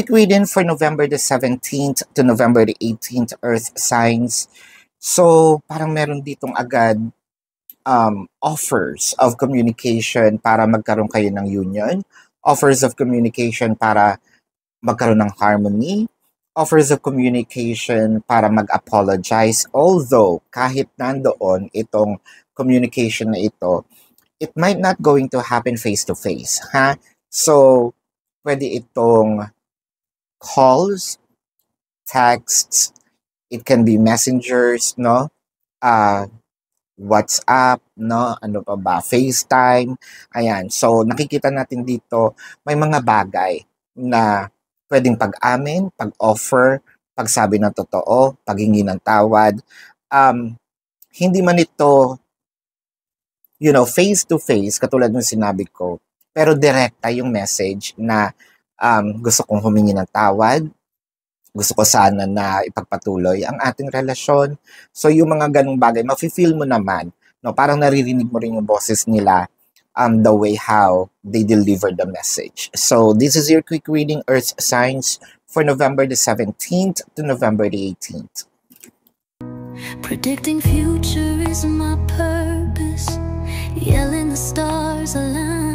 Reading for November the 17th to November the 18th, Earth signs. So, parang meron ditong agad offers of communication para magkaroon kayo ng union, offers of communication para magkaroon ng harmony, offers of communication para mag-apologize. Although, kahit nandoon itong communication na ito, it might not going to happen face-to-face, ha? So, pwede itong calls, texts, it can be messengers, no? WhatsApp, no? Ano pa ba? FaceTime. Ayan. So, nakikita natin dito, may mga bagay na pwedeng pag-amin, pag-offer, pagsabi ng totoo, paghingi ng tawad. Hindi man ito, face-to-face, katulad ng sinabi ko, pero direkta yung message na gusto kong humingi ng tawad, gusto ko sana na ipagpatuloy ang ating relasyon. So yung mga ganung bagay, mafe-feel mo naman, no? Parang naririnig mo rin yung boses nila, the way how they deliver the message. So this is your quick reading, Earth signs, for November the 17th to November the 18th. Predicting future is my purpose. Yelling the stars align.